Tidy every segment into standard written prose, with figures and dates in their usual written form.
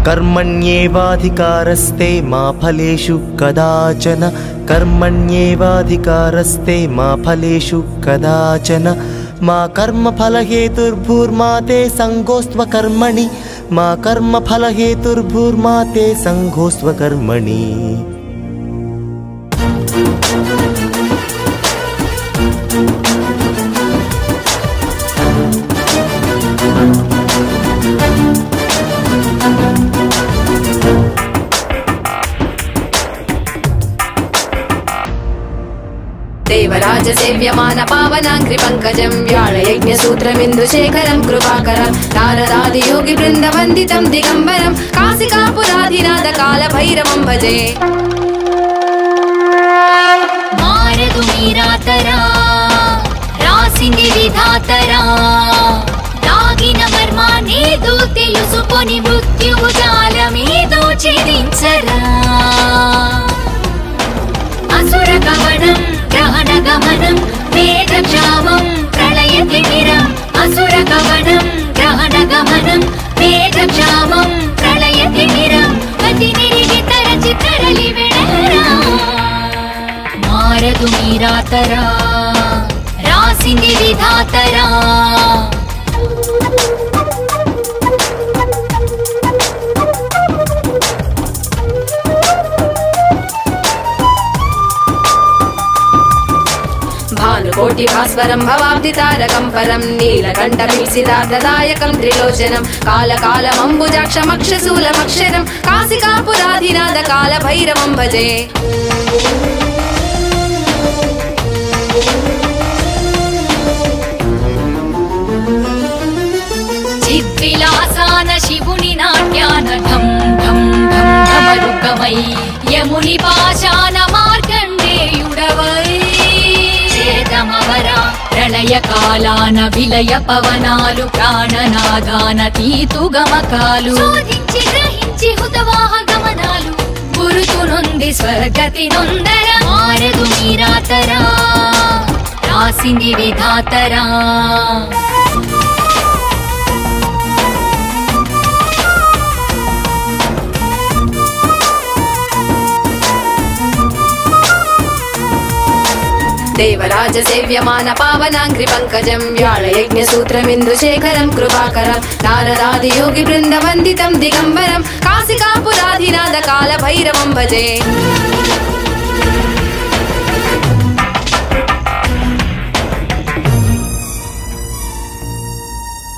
कर्मण्येवाधिकारस्ते मा फलेषु कदाचन कर्मण्येवाधिकारस्ते मा फलेषु कदाचन मा कर्मफलहेतुर्भूर्मा ते संगोस्त्व कर्मणि मा कर्मफलहेतुर्भूर्मा ते संगोस्त्व कर्मणि। देवराज सेव्यमान पावनांघ्रि पंकजं व्याळयज्ञसूत्रमिन्दुशेखरं कृपाकरं नारदादि योगी वृन्दवन्दितं दिगम्बरं काशिकापुराधिनाथ कालभैरवं भजे। मारदु मीरातरा रासिंदि विधातरा दागिन मर्मानेदो तेलुसुकोनि मृत्युवु जालमेदो ఛేదించరా असुर गमनं ग्रहण गमनं वेदक्षामं प्रलयतिमिरम् असुर गमनं ग्रहण गमनं वेदक्षामं प्रलयतिमिरम् गतिनिरिगि तरचि तरलि वेडरा मारदु मीरातरा रासिंदि विधातरा भानुकोटि भास्वरं भवाब्धितारकं परं नीलकण्ठमीप्सितार्थदायकं त्रिलोचनं कालकालमम्बुजाक्षमक्षशूलमक्षरं काशिकापुराधिनाथ कालभैरवं भजे। चिद्विलासान शिवुनि नाट्यान ढं ढं ढं ढमरुकमै यमुनि पाशान मार्कण्डेयुडवै చేదమవరా ప్రళయ కాలాన విలయ పవనాలు ప్రాణనాదాన తీతు గమకాలు శోధించి గ్రహించి హుతవాహ గమనాలు గురుతునుంది స్వర్గతి నొందర మారదు మీరాతరా రాసింది విధాతరా देवराज सेव्यमान पावनांघ्रि पंकजं व्याळयज्ञसूत्रमिन्दुशेखरं कृपाकरं नारदादि योगी वृन्दवन्दितं दिगम्बरं काशिकापुराधिनाथ कालभैरवं भजे।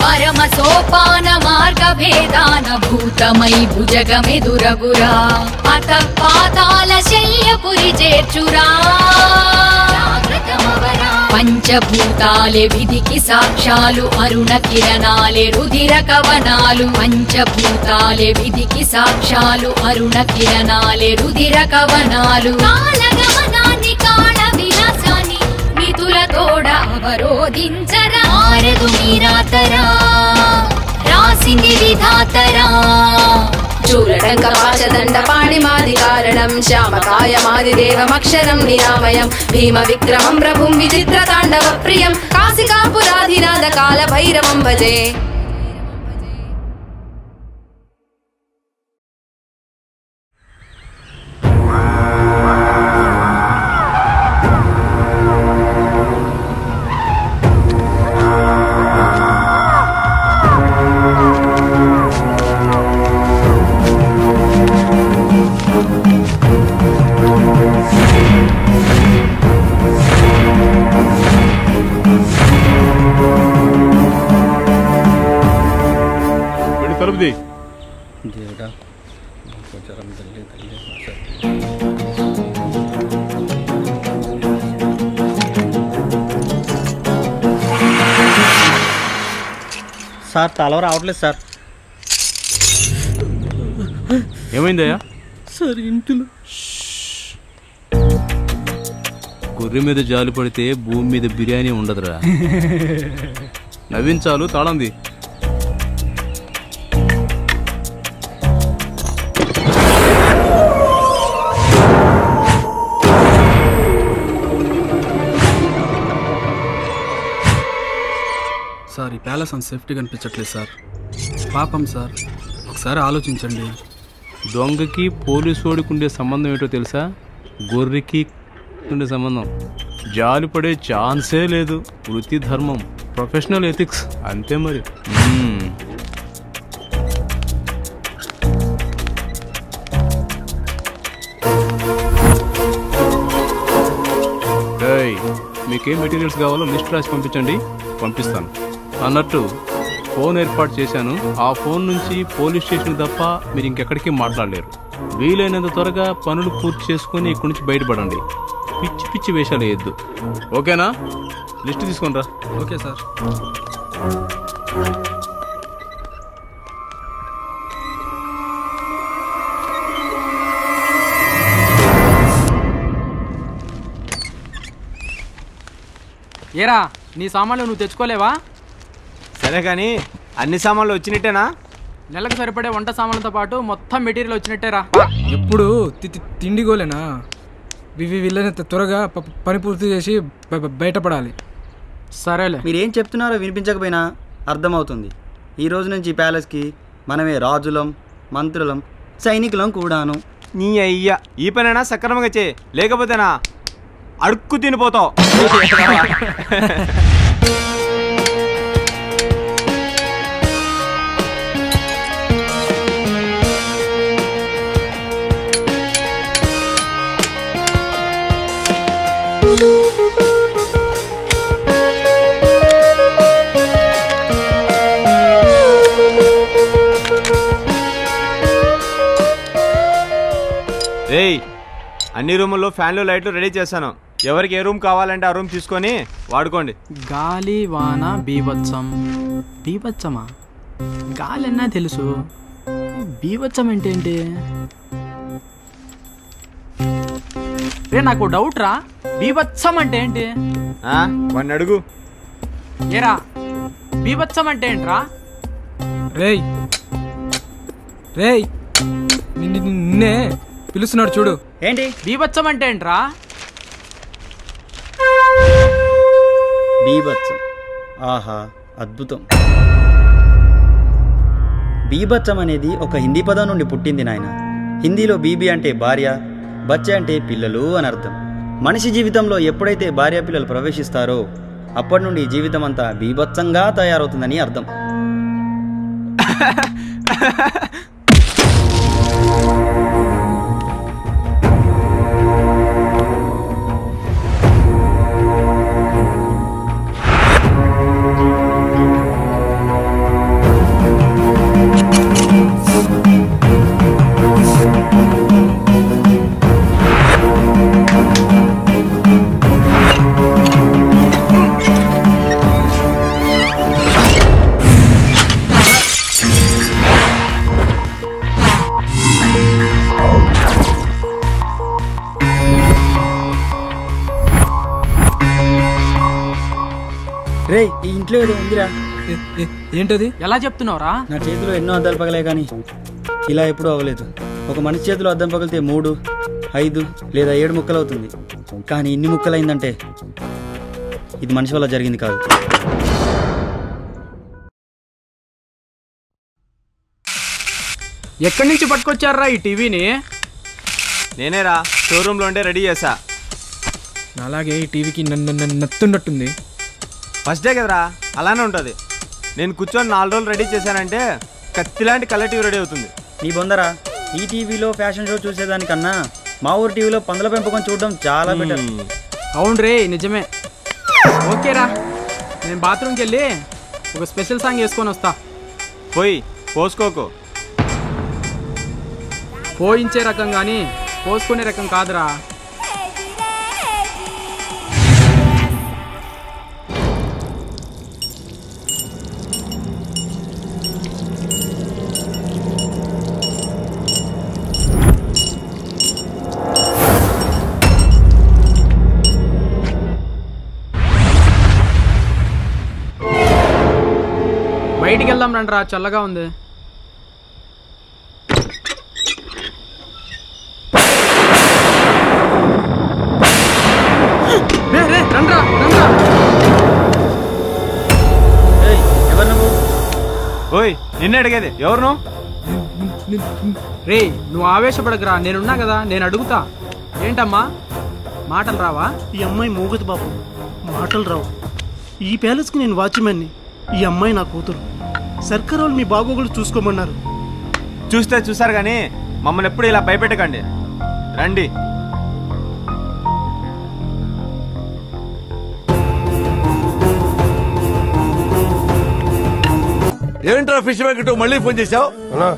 परम सोपान मार्ग भेदान भूतमयि भुजगमेदुरगुरा अत पाताल शल्यपुरि చేర్చురా పంచభూతాలే విధికి సాక్ష్యాలు అరుణ కిరణాలే రుధిర కవనాలు పంచభూతాలే విధికి సాక్ష్యాలు అరుణ కిరణాలే రుధిర కవనాలు కాలగమనాన్ని కాళ విలాసాన్ని మితుల తోడ అవరోధించరా మారదు మీరాతరా రాసింది విధాతరా चूलटङ्कपाशदण्डपाणिमादिकारणं श्यामकायमादिदेवमक्षरं निरामयं भीमविक्रमं प्रभुं विचित्रताण्डवप्रियं काशिकापुराधिनाथ कालभैरवं भजे। దేవుడా కొంచెం తల్లి తల్లి సార్ తల రావట్లేదు సార్. ఏమైందయ్యా? సార్ ఇంటిలో గొర్రె మీద జాలి పడితే భూమి మీద బిర్యానీ ఉండదురా. నవ్వించాలు తాళంది. సార్ ఈ ప్యాలెస్ అంత సేఫ్టీగా అనిపించట్లేదు సార్. పాపం సార్, ఒకసారి ఆలోచించండి. దొంగకి పోలీసోడికి ఉండే సంబంధం ఏంటో తెలుసా? గొర్రెకి ఉండే సంబంధం. జాలి పడే ఛాన్సే లేదు. వృత్తి ధర్మం, ప్రొఫెషనల్ ఎథిక్స్ అంతే మరి. మీకేం మెటీరియల్స్ కావాలో లిస్ట్ రాసి పంపించండి, పంపిస్తాను. అన్నట్టు ఫోన్ ఏర్పాటు చేశాను. ఆ ఫోన్ నుంచి పోలీస్ స్టేషన్ తప్ప మీరు ఇంకెక్కడికి మాట్లాడలేరు. వీలైనంత త్వరగా పనులు పూర్తి చేసుకుని ఇక్కడి నుంచి బయటపడండి. పిచ్చి పిచ్చి వేషాలు వేయద్దు. ఓకేనా? లిస్ట్ తీసుకొని రా. Okay sir. ఏరా, నీ సామాన్లు నువ్వు తెచ్చుకోలేవా? సరే కానీ అన్ని సామాన్లు వచ్చినట్టేనా? నెలకు సరిపడే వంట సామాన్లతో పాటు మొత్తం మెటీరియల్ వచ్చినట్టేరా. ఎప్పుడు తిండిగోలేనా? వీళ్ళని త్వరగా పని పూర్తి చేసి బయటపడాలి. సరేలే. మీరేం చెప్తున్నారో వినిపించకపోయినా అర్థమవుతుంది. ఈ రోజు నుంచి ప్యాలెస్కి మనమే రాజులం, మంత్రులం, సైనికులం కూడాను. నీ అయ్యా, ఈ పనైనా సక్రమంగా చే, లేకపోతేనా అడుక్కు తినిపోతావు. రేయ్, అన్ని రూముల్లో ఫ్యాన్లు లైట్లు రెడీ చేశాను. ఎవరికి ఏ రూమ్ కావాలంటే ఆ రూమ్ తీసుకొని వాడుకోండి. గాలి వాన బీభత్సం. బీభత్సమా? గాలి అన్నా తెలుసు, బీభత్సం అంటే ఏంటి? రే, నాకు డౌట్ రా, బీభత్సం అంటే ఏంటి? వాడిని అడుగు. ఏరా, బీభత్సం అంటే ఏంట్రా? రేయ్ రేయ్, నిన్నే పిలుస్తున్నాడు చూడు. ఏంటి బీభత్సం అంటే ఏంట్రా? బీభత్సం. ఆహా, అద్భుతం. బీభత్సం అనేది ఒక హిందీ పదం నుండి పుట్టింది నాయన. హిందీలో బీబీ అంటే భార్య, బచ్చ అంటే పిల్లలు అని అర్థం. మనిషి జీవితంలో ఎప్పుడైతే భార్య పిల్లలు ప్రవేశిస్తారో అప్పటి నుండి జీవితం అంతా బీభత్సంగా తయారవుతుందని అర్థం. రే, ఈ ఇంట్లో ఏదో ఉందిరా. ఏంటది? ఎలా చెప్తున్నావురా? నా చేతిలో ఎన్నో అద్దాలు పగలే కానీ ఇలా ఎప్పుడూ అవ్వలేదు. ఒక మనిషి చేతిలో అద్దం పగిలితే 3, 5 లేదా 7 ముక్కలు అవుతుంది. కానీ ఇన్ని ముక్కలు అయిందంటే ఇది మనిషి వల్ల జరిగింది కాదు. ఎక్కడి నుంచి పట్టుకొచ్చారా ఈ టీవీని? నేనేరా, షోరూంలో ఉండే రెడీ చేసా. అలాగే ఈ టీవీకి నత్తున్నట్టుంది. ఫస్ట్ డే కదరా, అలానే ఉంటుంది. నేను కూర్చొని 4 రోజులు రెడీ చేశానంటే కత్తిలాంటి కలర్ టీవీ రెడీ అవుతుంది. నీ బొందరా, ఈ టీవీలో ఫ్యాషన్ షో చూసేదానికన్నా మా ఊరు టీవీలో పందుల పెంపకం చూడడం చాలా బెటర్. అవును రే, నిజమే. ఓకేరా, నేను బాత్రూమ్కి వెళ్ళి ఒక స్పెషల్ సాంగ్ వేసుకొని వస్తా. పోయి పోసుకోకు. పోయించే రకం కానీ పోసుకునే రకం కాదురా. బయటికి వెళ్దాం రండిరా, చల్లగా ఉంది. ఓయ్, నిన్నే అడిగేది ఎవరు? రే నువ్వు ఆవేశపడకురా, నేనున్నా కదా, నేను అడుగుతా. ఏంటమ్మా మాటలు రావా? ఈ అమ్మాయి మూగది బాబు, మాటలు రావు. ఈ ప్యాలెస్కి నేను వాచ్మెన్ని, ఈ అమ్మాయి నా కూతురు. సర్కార్ వాళ్ళు మీ బాగోగులు చూసుకోమన్నారు. చూస్తే చూసారు కానీ మమ్మల్ని ఎప్పుడు ఇలా భయపెట్టకండి. రండి. ఏంట్రా ఫిష్ మార్కెట్ మళ్ళీ ఫోన్ చేశావు? అన్నా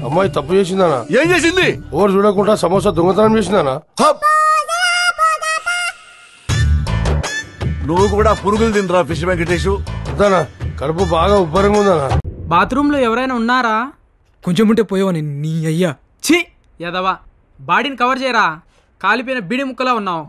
అమ్మాయి తప్పు చేసిందనా? ఏం చేసింది? ఎవరు చూడకుండా సమోసా దొంగతనం చేసిందనా? నువ్వు కూడా పురుగులు తినరా ఫిష్ వెంకటేష్? వద్దానా, కడుపు బాగా ఉబ్బరంగా ఉందనా. బాత్రూమ్ లో ఎవరైనా ఉన్నారా? కొంచెం ఉంటే పోయేవాని నీ అయ్యా. ఛీ యదవా, బాడీని కవర్ చేయరా, కాలిపోయిన బిడి ముక్కలా ఉన్నావు.